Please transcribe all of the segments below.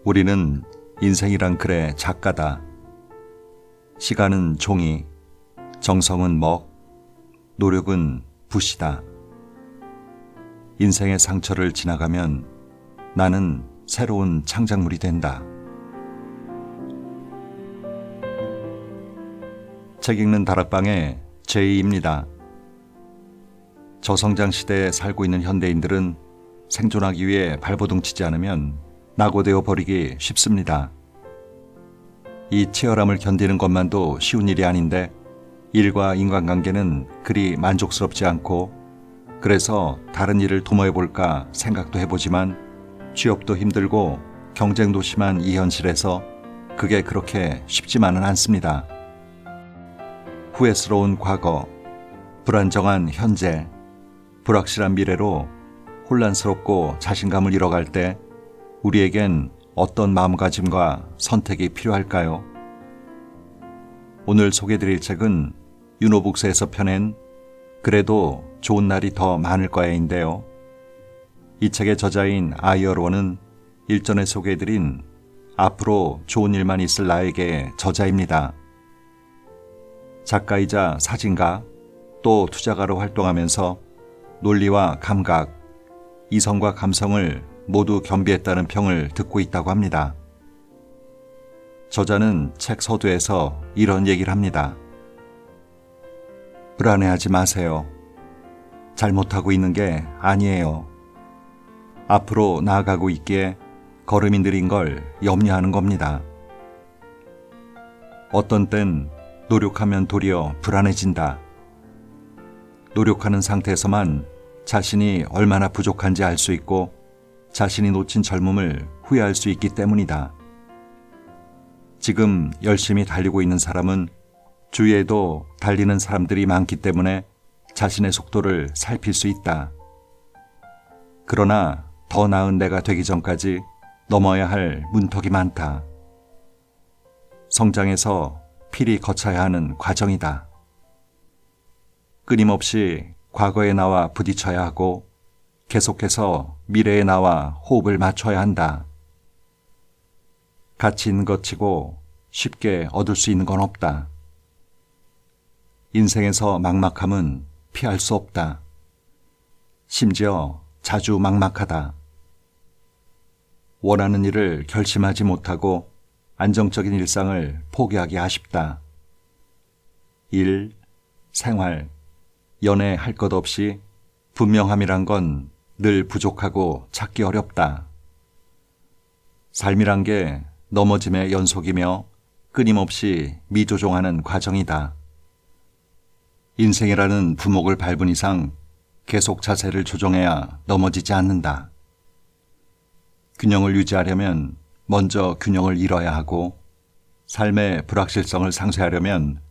우리는 인생이란 글의 작가다. 시간은 종이, 정성은 먹, 노력은 붓이다. 인생의 상처를 지나가면 나는 새로운 창작물이 된다. 책 읽는 다락방의 제이입니다. 저성장 시대에 살고 있는 현대인들은 생존하기 위해 발버둥치지 않으면 낙오되어 버리기 쉽습니다. 이 치열함을 견디는 것만도 쉬운 일이 아닌데 일과 인간관계는 그리 만족스럽지 않고 그래서 다른 일을 도모해볼까 생각도 해보지만 취업도 힘들고 경쟁도 심한 이 현실에서 그게 그렇게 쉽지만은 않습니다. 후회스러운 과거, 불안정한 현재, 불확실한 미래로 혼란스럽고 자신감을 잃어갈 때 우리에겐 어떤 마음가짐과 선택이 필요할까요? 오늘 소개해드릴 책은 윤호북스에서 펴낸 그래도 좋은 날이 더 많을 거야인데요. 이 책의 저자인 아이얼원은 일전에 소개해드린 앞으로 좋은 일만 있을 나에게 저자입니다. 작가이자 사진가 또 투자가로 활동하면서 논리와 감각, 이성과 감성을 모두 겸비했다는 평을 듣고 있다고 합니다. 저자는 책 서두에서 이런 얘기를 합니다. 불안해하지 마세요. 잘못하고 있는 게 아니에요. 앞으로 나아가고 있기에 걸음이 느린 걸 염려하는 겁니다. 어떤 땐 노력하면 도리어 불안해진다. 노력하는 상태에서만 자신이 얼마나 부족한지 알 수 있고 자신이 놓친 젊음을 후회할 수 있기 때문이다. 지금 열심히 달리고 있는 사람은 주위에도 달리는 사람들이 많기 때문에 자신의 속도를 살필 수 있다. 그러나 더 나은 내가 되기 전까지 넘어야 할 문턱이 많다. 성장에서 필히 거쳐야 하는 과정이다. 끊임없이 과거의 나와 부딪혀야 하고 계속해서 미래의 나와 호흡을 맞춰야 한다. 가치 있는 것 치고 쉽게 얻을 수 있는 건 없다. 인생에서 막막함은 피할 수 없다. 심지어 자주 막막하다. 원하는 일을 결심하지 못하고 안정적인 일상을 포기하기 아쉽다. 일, 생활, 연애 할 것 없이 분명함이란 건 늘 부족하고 찾기 어렵다. 삶이란 게 넘어짐의 연속이며 끊임없이 미조종하는 과정이다. 인생이라는 부목을 밟은 이상 계속 자세를 조정해야 넘어지지 않는다. 균형을 유지하려면 먼저 균형을 잃어야 하고 삶의 불확실성을 상쇄하려면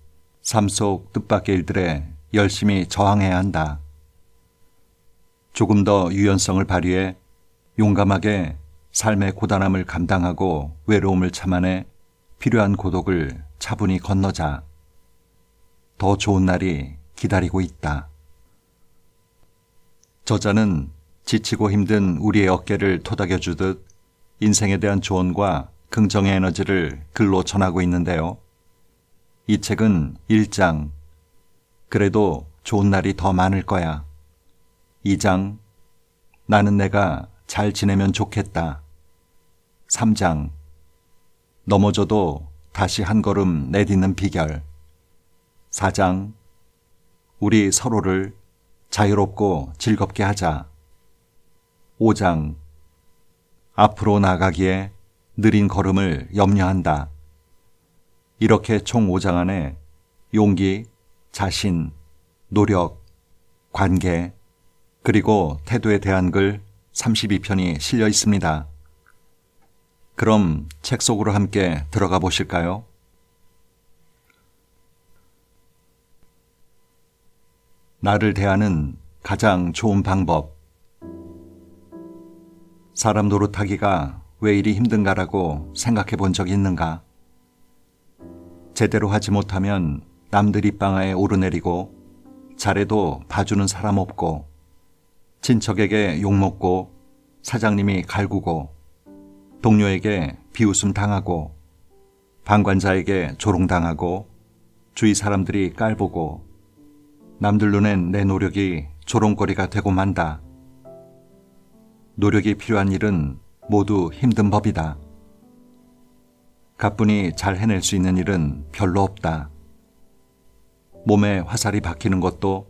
삶 속 뜻밖의 일들에 열심히 저항해야 한다. 조금 더 유연성을 발휘해 용감하게 삶의 고단함을 감당하고 외로움을 참아내 필요한 고독을 차분히 건너자. 더 좋은 날이 기다리고 있다. 저자는 지치고 힘든 우리의 어깨를 토닥여주듯 인생에 대한 조언과 긍정의 에너지를 글로 전하고 있는데요. 이 책은 1장, 그래도 좋은 날이 더 많을 거야. 2장, 나는 내가 잘 지내면 좋겠다. 3장, 넘어져도 다시 한 걸음 내딛는 비결. 4장, 우리 서로를 자유롭고 즐겁게 하자. 5장, 앞으로 나가기에 느린 걸음을 염려한다. 이렇게 총 5장 안에 용기, 자신, 노력, 관계, 그리고 태도에 대한 글 32편이 실려 있습니다. 그럼 책 속으로 함께 들어가 보실까요? 나를 대하는 가장 좋은 방법. 사람 노릇하기가 왜 이리 힘든가라고 생각해 본 적 있는가? 제대로 하지 못하면 남들 입방아에 오르내리고 잘해도 봐주는 사람 없고 친척에게 욕먹고 사장님이 갈구고 동료에게 비웃음 당하고 방관자에게 조롱당하고 주위 사람들이 깔보고 남들 눈엔 내 노력이 조롱거리가 되고 만다. 노력이 필요한 일은 모두 힘든 법이다. 가뿐히 잘 해낼 수 있는 일은 별로 없다. 몸에 화살이 박히는 것도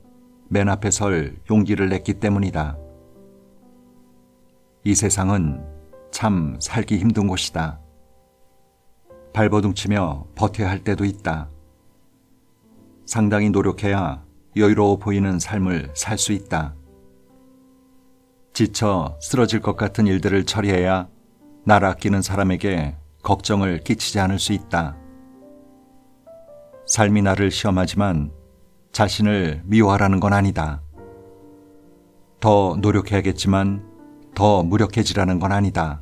맨 앞에 설 용기를 냈기 때문이다. 이 세상은 참 살기 힘든 곳이다. 발버둥치며 버텨야 할 때도 있다. 상당히 노력해야 여유로워 보이는 삶을 살 수 있다. 지쳐 쓰러질 것 같은 일들을 처리해야 날 아끼는 사람에게 걱정을 끼치지 않을 수 있다. 삶이 나를 시험하지만 자신을 미워하라는 건 아니다. 더 노력해야겠지만 더 무력해지라는 건 아니다.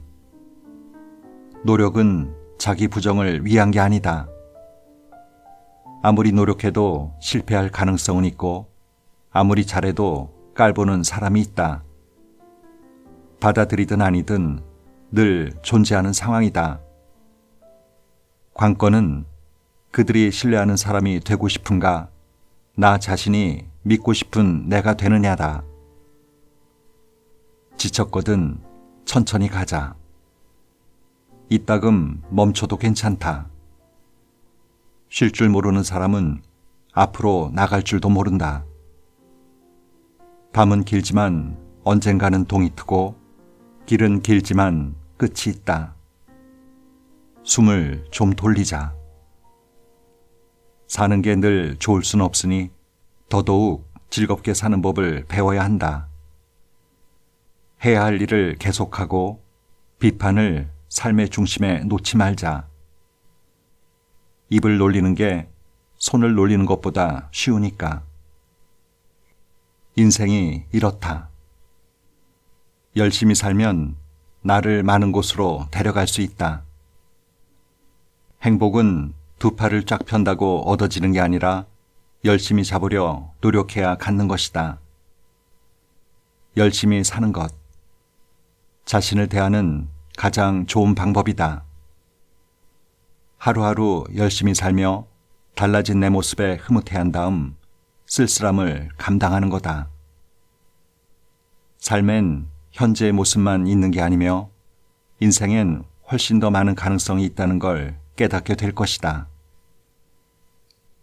노력은 자기 부정을 위한 게 아니다. 아무리 노력해도 실패할 가능성은 있고 아무리 잘해도 깔보는 사람이 있다. 받아들이든 아니든 늘 존재하는 상황이다. 관건은 그들이 신뢰하는 사람이 되고 싶은가, 나 자신이 믿고 싶은 내가 되느냐다. 지쳤거든 천천히 가자. 이따금 멈춰도 괜찮다. 쉴 줄 모르는 사람은 앞으로 나갈 줄도 모른다. 밤은 길지만 언젠가는 동이 트고 길은 길지만 끝이 있다. 숨을 좀 돌리자. 사는 게 늘 좋을 순 없으니 더더욱 즐겁게 사는 법을 배워야 한다. 해야 할 일을 계속하고 비판을 삶의 중심에 놓지 말자. 입을 놀리는 게 손을 놀리는 것보다 쉬우니까. 인생이 이렇다. 열심히 살면 나를 많은 곳으로 데려갈 수 있다. 행복은 두 팔을 쫙 편다고 얻어지는 게 아니라 열심히 잡으려 노력해야 갖는 것이다. 열심히 사는 것. 자신을 대하는 가장 좋은 방법이다. 하루하루 열심히 살며 달라진 내 모습에 흐뭇해한 다음 쓸쓸함을 감당하는 거다. 삶엔 현재의 모습만 있는 게 아니며 인생엔 훨씬 더 많은 가능성이 있다는 걸 깨닫게 될 것이다.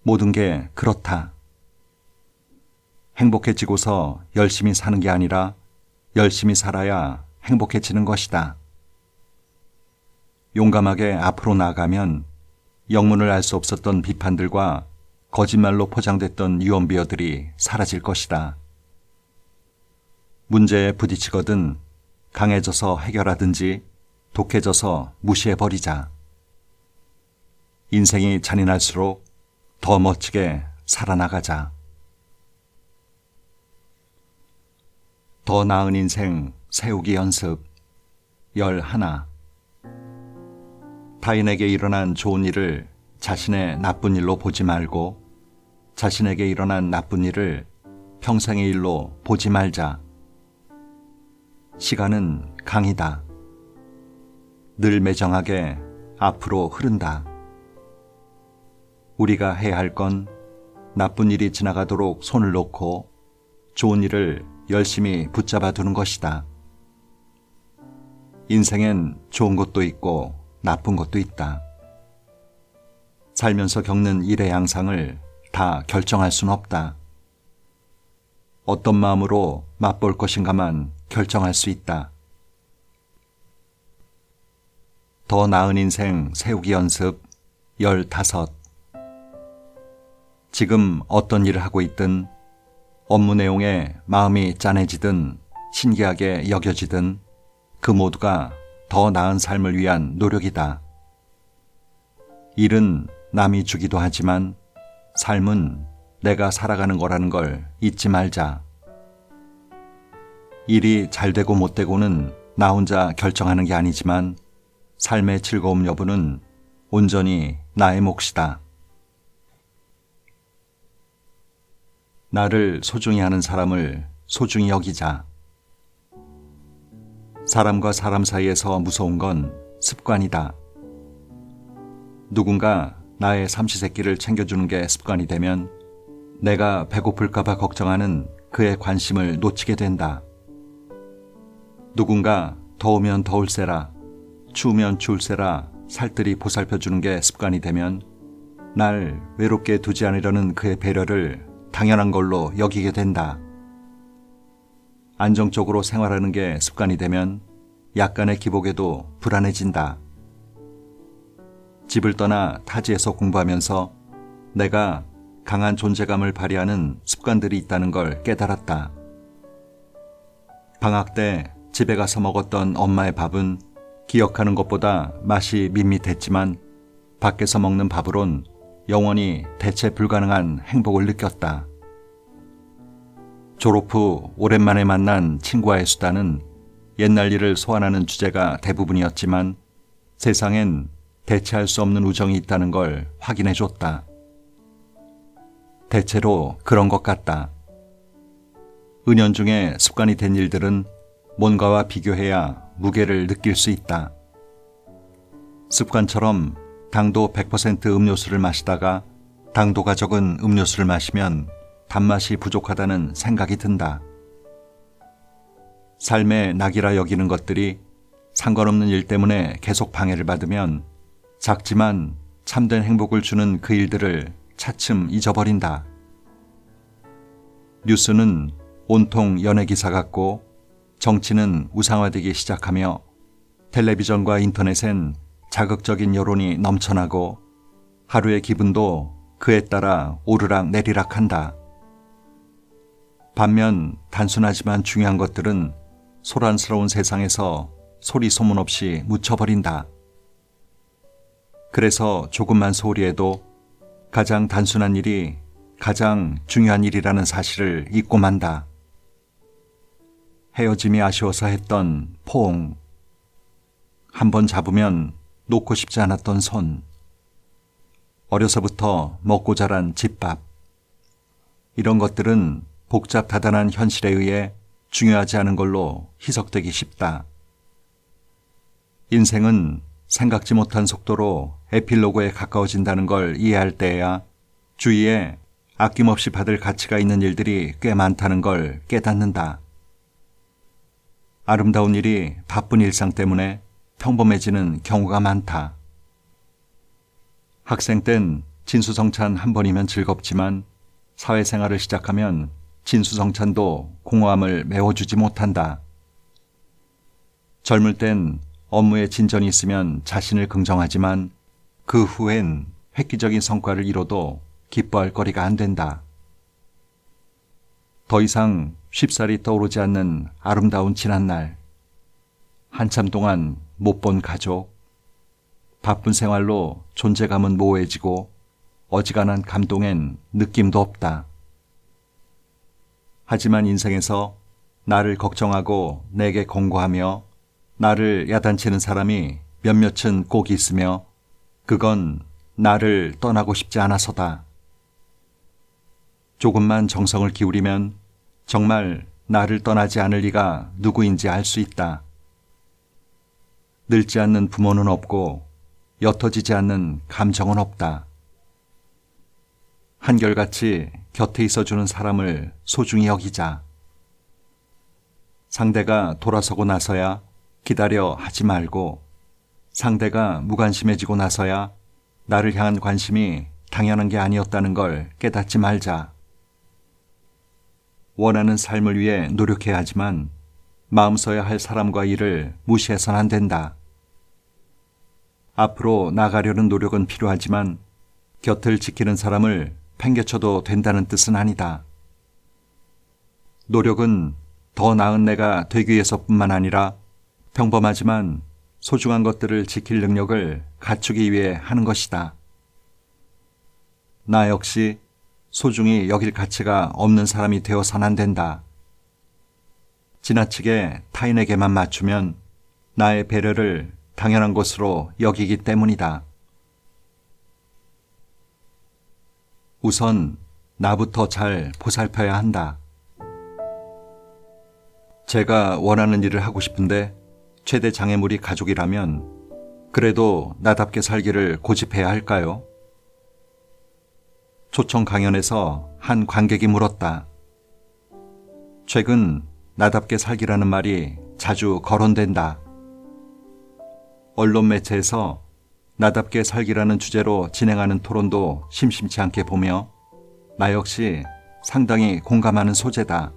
모든 게 그렇다. 행복해지고서 열심히 사는 게 아니라 열심히 살아야 행복해지는 것이다. 용감하게 앞으로 나아가면 영문을 알 수 없었던 비판들과 거짓말로 포장됐던 유언비어들이 사라질 것이다. 문제에 부딪히거든 강해져서 해결하든지 독해져서 무시해버리자. 인생이 잔인할수록 더 멋지게 살아나가자. 더 나은 인생 세우기 연습 11. 타인에게 일어난 좋은 일을 자신의 나쁜 일로 보지 말고 자신에게 일어난 나쁜 일을 평생의 일로 보지 말자. 시간은 강이다. 늘 매정하게 앞으로 흐른다. 우리가 해야 할 건 나쁜 일이 지나가도록 손을 놓고 좋은 일을 열심히 붙잡아 두는 것이다. 인생엔 좋은 것도 있고 나쁜 것도 있다. 살면서 겪는 일의 양상을 다 결정할 순 없다. 어떤 마음으로 맛볼 것인가만 결정할 수 있다. 더 나은 인생 세우기 연습 15. 지금 어떤 일을 하고 있든 업무 내용에 마음이 짠해지든 신기하게 여겨지든 그 모두가 더 나은 삶을 위한 노력이다. 일은 남이 주기도 하지만 삶은 내가 살아가는 거라는 걸 잊지 말자. 일이 잘 되고 못 되고는 나 혼자 결정하는 게 아니지만 삶의 즐거움 여부는 온전히 나의 몫이다. 나를 소중히 하는 사람을 소중히 여기자. 사람과 사람 사이에서 무서운 건 습관이다. 누군가 나의 삼시세끼를 챙겨주는 게 습관이 되면 내가 배고플까봐 걱정하는 그의 관심을 놓치게 된다. 누군가 더우면 더울세라, 추우면 추울세라 살뜰히 보살펴주는 게 습관이 되면 날 외롭게 두지 않으려는 그의 배려를 당연한 걸로 여기게 된다. 안정적으로 생활하는 게 습관이 되면 약간의 기복에도 불안해진다. 집을 떠나 타지에서 공부하면서 내가 강한 존재감을 발휘하는 습관들이 있다는 걸 깨달았다. 방학 때 집에 가서 먹었던 엄마의 밥은 기억하는 것보다 맛이 밋밋했지만 밖에서 먹는 밥으론 영원히 대체 불가능한 행복을 느꼈다. 졸업 후 오랜만에 만난 친구와의 수다는 옛날 일을 소환하는 주제가 대부분이었지만 세상엔 대체할 수 없는 우정이 있다는 걸 확인해 줬다. 대체로 그런 것 같다. 은연중에 습관이 된 일들은 뭔가와 비교해야 무게를 느낄 수 있다. 습관처럼 당도 100% 음료수를 마시다가 당도가 적은 음료수를 마시면 단맛이 부족하다는 생각이 든다. 삶의 낙이라 여기는 것들이 상관없는 일 때문에 계속 방해를 받으면 작지만 참된 행복을 주는 그 일들을 차츰 잊어버린다. 뉴스는 온통 연예 기사 같고 정치는 우상화되기 시작하며 텔레비전과 인터넷엔 자극적인 여론이 넘쳐나고 하루의 기분도 그에 따라 오르락 내리락 한다. 반면 단순하지만 중요한 것들은 소란스러운 세상에서 소리 소문 없이 묻혀버린다. 그래서 조금만 소홀히 해도 가장 단순한 일이 가장 중요한 일이라는 사실을 잊고 만다. 헤어짐이 아쉬워서 했던 포옹, 한번 잡으면 놓고 싶지 않았던 손, 어려서부터 먹고 자란 집밥, 이런 것들은 복잡다단한 현실에 의해 중요하지 않은 걸로 희석되기 쉽다. 인생은 생각지 못한 속도로 에필로그에 가까워진다는 걸 이해할 때에야 주위에 아낌없이 받을 가치가 있는 일들이 꽤 많다는 걸 깨닫는다. 아름다운 일이 바쁜 일상 때문에 평범해지는 경우가 많다. 학생 땐 진수성찬 한 번이면 즐겁지만 사회생활을 시작하면 진수성찬도 공허함을 메워주지 못한다. 젊을 땐 업무에 진전이 있으면 자신을 긍정하지만 그 후엔 획기적인 성과를 이뤄도 기뻐할 거리가 안 된다. 더 이상 쉽사리 떠오르지 않는 아름다운 지난날, 한참 동안 못 본 가족, 바쁜 생활로 존재감은 모호해지고 어지간한 감동엔 느낌도 없다. 하지만 인생에서 나를 걱정하고 내게 권고하며 나를 야단치는 사람이 몇몇은 꼭 있으며 그건 나를 떠나고 싶지 않아서다. 조금만 정성을 기울이면 정말 나를 떠나지 않을 리가 누구인지 알 수 있다. 늙지 않는 부모는 없고 옅어지지 않는 감정은 없다. 한결같이 곁에 있어주는 사람을 소중히 여기자. 상대가 돌아서고 나서야 기다려 하지 말고 상대가 무관심해지고 나서야 나를 향한 관심이 당연한 게 아니었다는 걸 깨닫지 말자. 원하는 삶을 위해 노력해야 하지만 마음 써야 할 사람과 일을 무시해서는 안 된다. 앞으로 나가려는 노력은 필요하지만 곁을 지키는 사람을 팽개쳐도 된다는 뜻은 아니다. 노력은 더 나은 내가 되기 위해서뿐만 아니라 평범하지만 소중한 것들을 지킬 능력을 갖추기 위해 하는 것이다. 나 역시 소중히 여길 가치가 없는 사람이 되어서는 안 된다. 지나치게 타인에게만 맞추면 나의 배려를 당연한 것으로 여기기 때문이다. 우선 나부터 잘 보살펴야 한다. 제가 원하는 일을 하고 싶은데 최대 장애물이 가족이라면 그래도 나답게 살기를 고집해야 할까요? 초청 강연에서 한 관객이 물었다. 최근 나답게 살기라는 말이 자주 거론된다. 언론 매체에서 나답게 살기라는 주제로 진행하는 토론도 심심치 않게 보며 나 역시 상당히 공감하는 소재다.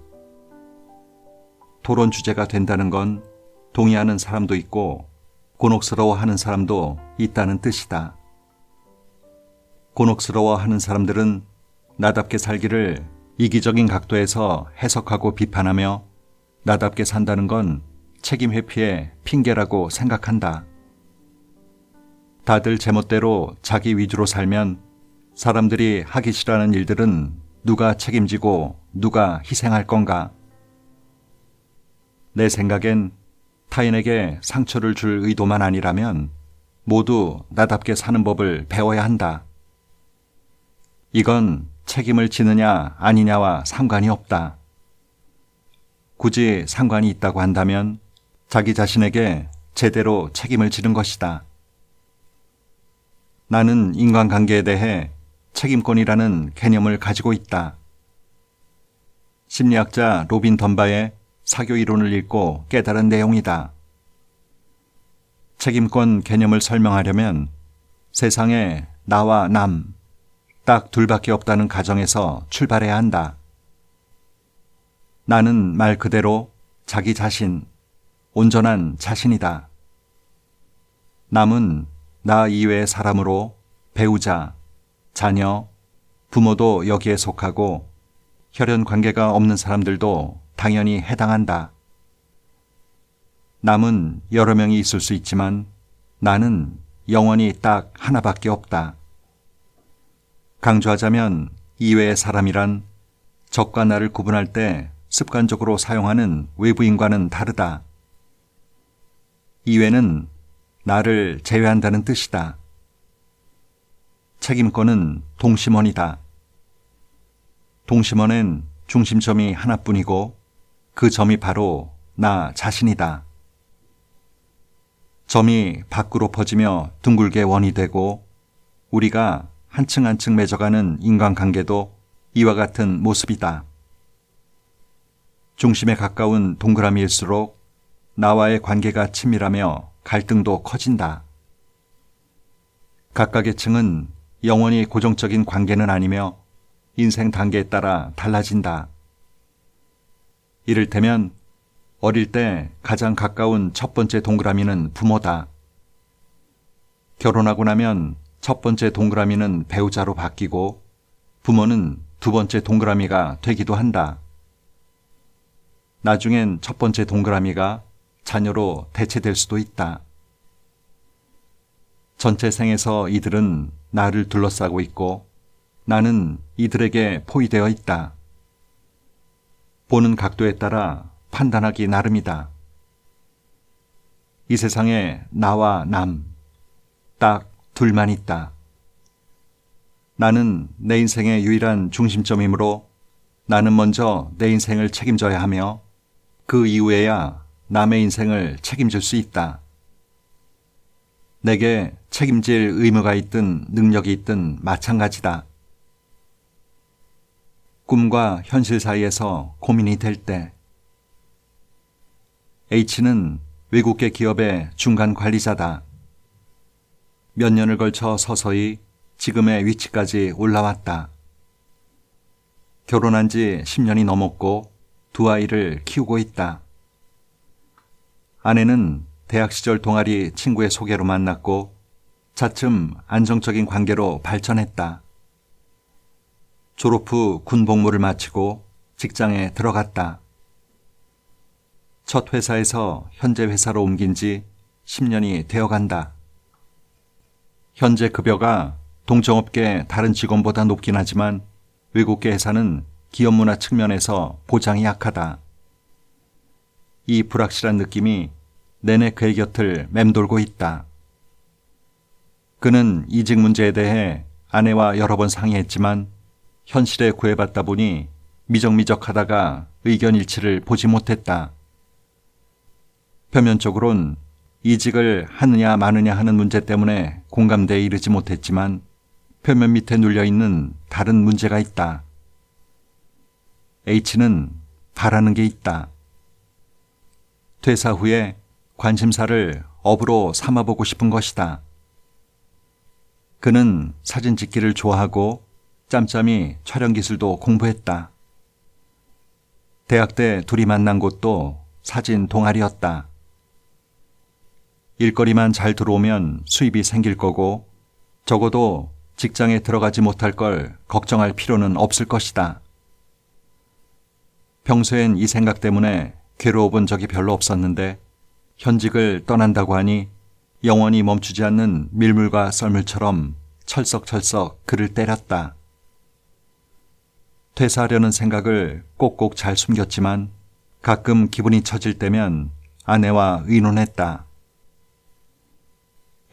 토론 주제가 된다는 건 동의하는 사람도 있고 곤혹스러워하는 사람도 있다는 뜻이다. 곤혹스러워하는 사람들은 나답게 살기를 이기적인 각도에서 해석하고 비판하며 나답게 산다는 건 책임 회피의 핑계라고 생각한다. 다들 제멋대로 자기 위주로 살면 사람들이 하기 싫어하는 일들은 누가 책임지고 누가 희생할 건가? 내 생각엔 타인에게 상처를 줄 의도만 아니라면 모두 나답게 사는 법을 배워야 한다. 이건 책임을 지느냐 아니냐와 상관이 없다. 굳이 상관이 있다고 한다면 자기 자신에게 제대로 책임을 지는 것이다. 나는 인간관계에 대해 책임권이라는 개념을 가지고 있다. 심리학자 로빈 덤바의 사교 이론을 읽고 깨달은 내용이다. 책임권 개념을 설명하려면 세상에 나와 남, 딱 둘밖에 없다는 가정에서 출발해야 한다. 나는 말 그대로 자기 자신, 온전한 자신이다. 남은 나 이외의 사람으로 배우자, 자녀, 부모도 여기에 속하고 혈연 관계가 없는 사람들도 당연히 해당한다. 남은 여러 명이 있을 수 있지만 나는 영원히 딱 하나밖에 없다. 강조하자면 이외의 사람이란 적과 나를 구분할 때 습관적으로 사용하는 외부인과는 다르다. 이외는 나를 제외한다는 뜻이다. 책임권은 동심원이다. 동심원엔 중심점이 하나뿐이고 그 점이 바로 나 자신이다. 점이 밖으로 퍼지며 둥글게 원이 되고 우리가 한층 한층 맺어가는 인간관계도 이와 같은 모습이다. 중심에 가까운 동그라미일수록 나와의 관계가 친밀하며 갈등도 커진다. 각각의 층은 영원히 고정적인 관계는 아니며 인생 단계에 따라 달라진다. 이를테면 어릴 때 가장 가까운 첫 번째 동그라미는 부모다. 결혼하고 나면 첫 번째 동그라미는 배우자로 바뀌고 부모는 두 번째 동그라미가 되기도 한다. 나중엔 첫 번째 동그라미가 자녀로 대체될 수도 있다. 전체 생에서 이들은 나를 둘러싸고 있고 나는 이들에게 포위되어 있다. 보는 각도에 따라 판단하기 나름이다. 이 세상에 나와 남, 딱 둘만 있다. 나는 내 인생의 유일한 중심점이므로 나는 먼저 내 인생을 책임져야 하며 그 이후에야 남의 인생을 책임질 수 있다. 내게 책임질 의무가 있든 능력이 있든 마찬가지다. 꿈과 현실 사이에서 고민이 될 때 H는 외국계 기업의 중간 관리자다. 몇 년을 걸쳐 서서히 지금의 위치까지 올라왔다. 결혼한 지 10년이 넘었고 두 아이를 키우고 있다. 아내는 대학 시절 동아리 친구의 소개로 만났고 차츰 안정적인 관계로 발전했다. 졸업 후 군 복무를 마치고 직장에 들어갔다. 첫 회사에서 현재 회사로 옮긴 지 10년이 되어간다. 현재 급여가 동종업계 다른 직원보다 높긴 하지만 외국계 회사는 기업 문화 측면에서 보장이 약하다. 이 불확실한 느낌이 내내 그의 곁을 맴돌고 있다. 그는 이직 문제에 대해 아내와 여러 번 상의했지만 현실에 구애받다 보니 미적미적하다가 의견 일치를 보지 못했다. 표면적으론 이직을 하느냐 마느냐 하는 문제 때문에 공감대에 이르지 못했지만 표면 밑에 눌려있는 다른 문제가 있다. H는 바라는 게 있다. 퇴사 후에 관심사를 업으로 삼아보고 싶은 것이다. 그는 사진 찍기를 좋아하고 짬짬이 촬영 기술도 공부했다. 대학 때 둘이 만난 곳도 사진 동아리였다. 일거리만 잘 들어오면 수입이 생길 거고 적어도 직장에 들어가지 못할 걸 걱정할 필요는 없을 것이다. 평소엔 이 생각 때문에 괴로워 본 적이 별로 없었는데 현직을 떠난다고 하니 영원히 멈추지 않는 밀물과 썰물처럼 철썩철썩 그를 때렸다. 퇴사하려는 생각을 꼭꼭 잘 숨겼지만 가끔 기분이 처질 때면 아내와 의논했다.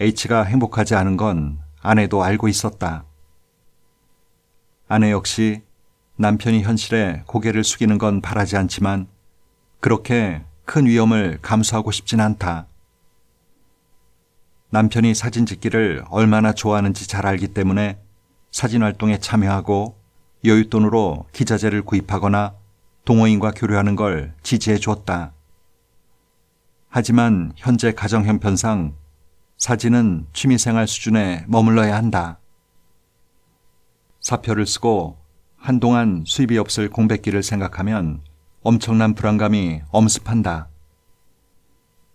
H가 행복하지 않은 건 아내도 알고 있었다. 아내 역시 남편이 현실에 고개를 숙이는 건 바라지 않지만 그렇게 큰 위험을 감수하고 싶진 않다. 남편이 사진 찍기를 얼마나 좋아하는지 잘 알기 때문에 사진 활동에 참여하고 여윳돈으로 기자재를 구입하거나 동호인과 교류하는 걸 지지해 주었다. 하지만 현재 가정 형편상 사진은 취미생활 수준에 머물러야 한다. 사표를 쓰고 한동안 수입이 없을 공백기를 생각하면 엄청난 불안감이 엄습한다.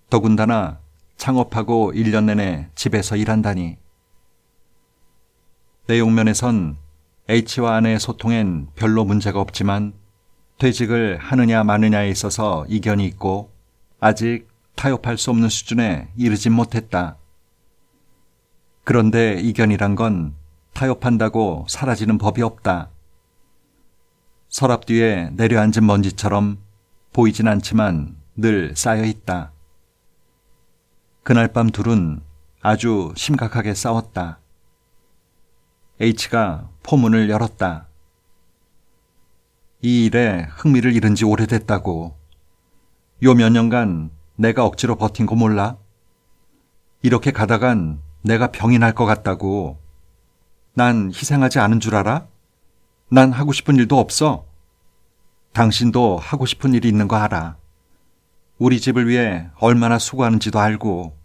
더군다나 창업하고 1년 내내 집에서 일한다니. 내용면에선 H와 아내의 소통엔 별로 문제가 없지만 퇴직을 하느냐 마느냐에 있어서 이견이 있고 아직 타협할 수 없는 수준에 이르진 못했다. 그런데 이견이란 건 타협한다고 사라지는 법이 없다. 서랍 뒤에 내려앉은 먼지처럼 보이진 않지만 늘 쌓여 있다. 그날 밤 둘은 아주 심각하게 싸웠다. H가 포문을 열었다. 이 일에 흥미를 잃은 지 오래됐다고. 요 몇 년간 내가 억지로 버틴 거 몰라? 이렇게 가다간 내가 병이 날 것 같다고. 난 희생하지 않은 줄 알아? 난 하고 싶은 일도 없어. 당신도 하고 싶은 일이 있는 거 알아. 우리 집을 위해 얼마나 수고하는지도 알고.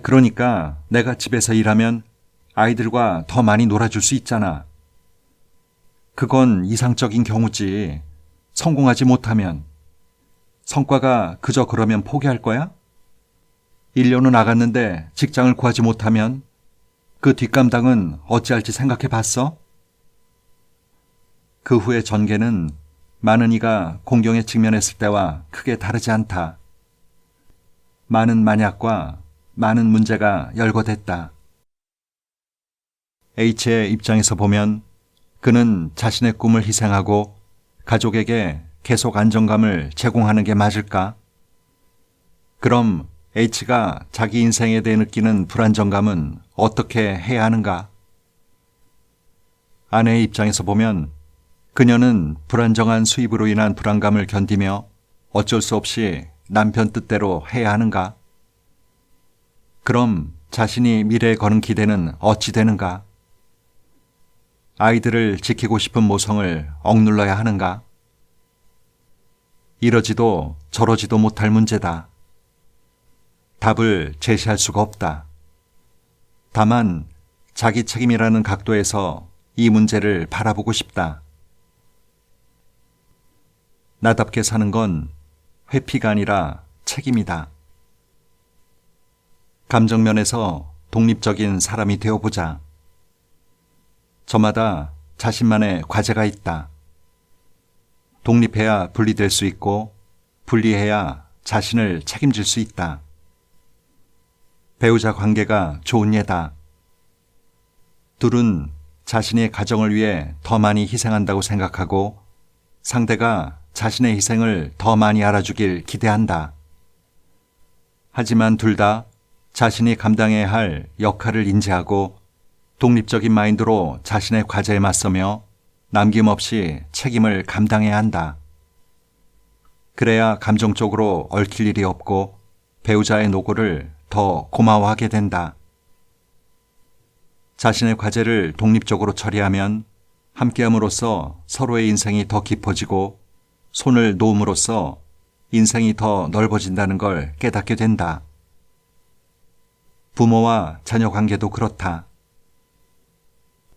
그러니까 내가 집에서 일하면 아이들과 더 많이 놀아줄 수 있잖아. 그건 이상적인 경우지. 성공하지 못하면. 성과가 그저 그러면 포기할 거야? 1년은 나갔는데 직장을 구하지 못하면 그 뒷감당은 어찌할지 생각해 봤어? 그 후의 전개는 많은 이가 공경에 직면했을 때와 크게 다르지 않다. 많은 만약과 많은 문제가 열거됐다. H의 입장에서 보면 그는 자신의 꿈을 희생하고 가족에게 계속 안정감을 제공하는 게 맞을까? 그럼 H가 자기 인생에 대해 느끼는 불안정감은 어떻게 해야 하는가? 아내의 입장에서 보면 그녀는 불안정한 수입으로 인한 불안감을 견디며 어쩔 수 없이 남편 뜻대로 해야 하는가? 그럼 자신이 미래에 거는 기대는 어찌 되는가? 아이들을 지키고 싶은 모성을 억눌러야 하는가? 이러지도 저러지도 못할 문제다. 답을 제시할 수가 없다. 다만 자기 책임이라는 각도에서 이 문제를 바라보고 싶다. 나답게 사는 건 회피가 아니라 책임이다. 감정면에서 독립적인 사람이 되어보자. 저마다 자신만의 과제가 있다. 독립해야 분리될 수 있고 분리해야 자신을 책임질 수 있다. 배우자 관계가 좋은 예다. 둘은 자신의 가정을 위해 더 많이 희생한다고 생각하고 상대가 자신의 희생을 더 많이 알아주길 기대한다. 하지만 둘 다 자신이 감당해야 할 역할을 인지하고 독립적인 마인드로 자신의 과제에 맞서며 남김없이 책임을 감당해야 한다. 그래야 감정적으로 얽힐 일이 없고 배우자의 노고를 더 고마워하게 된다. 자신의 과제를 독립적으로 처리하면 함께함으로써 서로의 인생이 더 깊어지고 손을 놓음으로써 인생이 더 넓어진다는 걸 깨닫게 된다. 부모와 자녀 관계도 그렇다.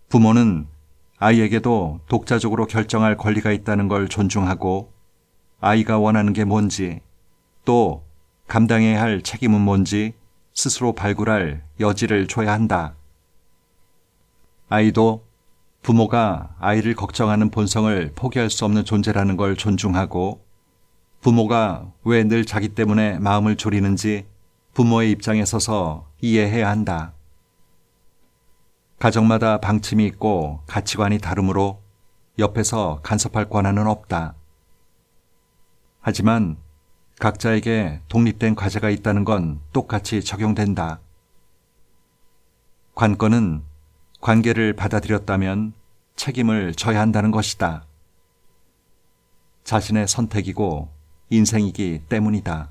부모는 아이에게도 독자적으로 결정할 권리가 있다는 걸 존중하고 아이가 원하는 게 뭔지 또 감당해야 할 책임은 뭔지 스스로 발굴할 여지를 줘야 한다. 아이도 부모가 아이를 걱정하는 본성을 포기할 수 없는 존재라는 걸 존중하고 부모가 왜 늘 자기 때문에 마음을 졸이는지 부모의 입장에 서서 이해해야 한다. 가정마다 방침이 있고 가치관이 다르므로 옆에서 간섭할 권한은 없다. 하지만 각자에게 독립된 과제가 있다는 건 똑같이 적용된다. 관건은 관계를 받아들였다면 책임을 져야 한다는 것이다. 자신의 선택이고 인생이기 때문이다.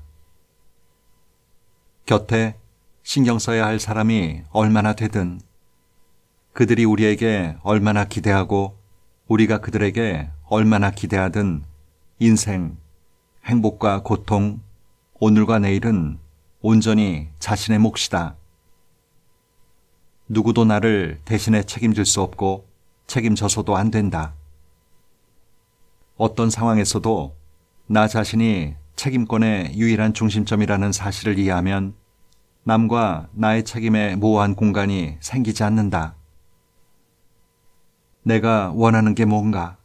곁에 신경 써야 할 사람이 얼마나 되든 그들이 우리에게 얼마나 기대하고 우리가 그들에게 얼마나 기대하든 인생, 행복과 고통, 오늘과 내일은 온전히 자신의 몫이다. 누구도 나를 대신해 책임질 수 없고 책임져서도 안 된다. 어떤 상황에서도 나 자신이 책임권의 유일한 중심점이라는 사실을 이해하면 남과 나의 책임에 모호한 공간이 생기지 않는다. 내가 원하는 게 뭔가?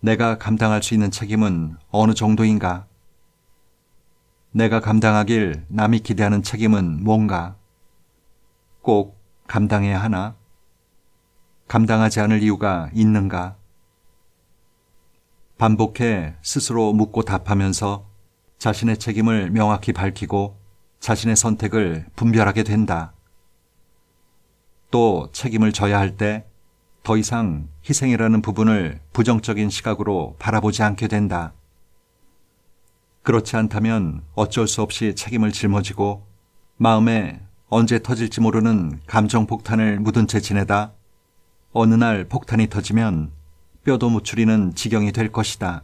내가 감당할 수 있는 책임은 어느 정도인가? 내가 감당하길 남이 기대하는 책임은 뭔가? 꼭 감당해야 하나? 감당하지 않을 이유가 있는가? 반복해 스스로 묻고 답하면서 자신의 책임을 명확히 밝히고 자신의 선택을 분별하게 된다. 또 책임을 져야 할 때 더 이상 희생이라는 부분을 부정적인 시각으로 바라보지 않게 된다. 그렇지 않다면 어쩔 수 없이 책임을 짊어지고 마음에 언제 터질지 모르는 감정 폭탄을 묻은 채 지내다 어느 날 폭탄이 터지면 뼈도 못 추리는 지경이 될 것이다.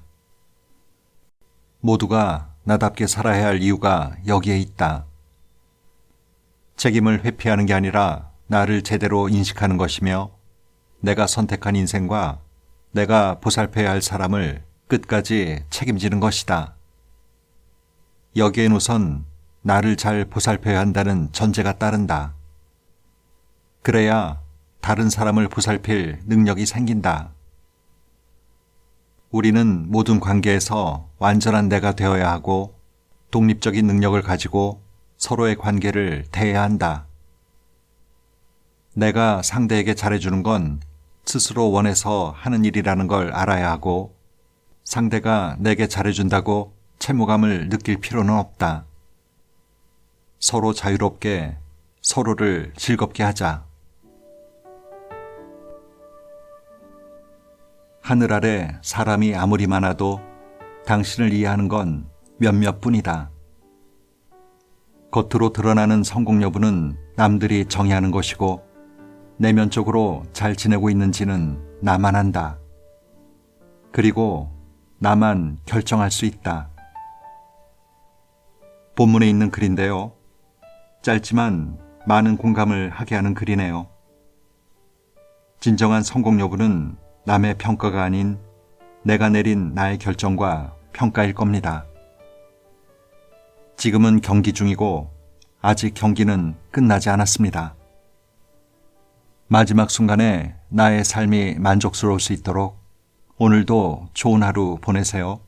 모두가 나답게 살아야 할 이유가 여기에 있다. 책임을 회피하는 게 아니라 나를 제대로 인식하는 것이며 내가 선택한 인생과 내가 보살펴야 할 사람을 끝까지 책임지는 것이다. 여기엔 우선 나를 잘 보살펴야 한다는 전제가 따른다. 그래야 다른 사람을 보살필 능력이 생긴다. 우리는 모든 관계에서 완전한 내가 되어야 하고 독립적인 능력을 가지고 서로의 관계를 대해야 한다. 내가 상대에게 잘해주는 건 스스로 원해서 하는 일이라는 걸 알아야 하고 상대가 내게 잘해준다고 채무감을 느낄 필요는 없다. 서로 자유롭게 서로를 즐겁게 하자. 하늘 아래 사람이 아무리 많아도 당신을 이해하는 건 몇몇 뿐이다. 겉으로 드러나는 성공 여부는 남들이 정의하는 것이고 내면적으로 잘 지내고 있는지는 나만 안다. 그리고 나만 결정할 수 있다. 본문에 있는 글인데요. 짧지만 많은 공감을 하게 하는 글이네요. 진정한 성공 여부는 남의 평가가 아닌 내가 내린 나의 결정과 평가일 겁니다. 지금은 경기 중이고 아직 경기는 끝나지 않았습니다. 마지막 순간에 나의 삶이 만족스러울 수 있도록 오늘도 좋은 하루 보내세요.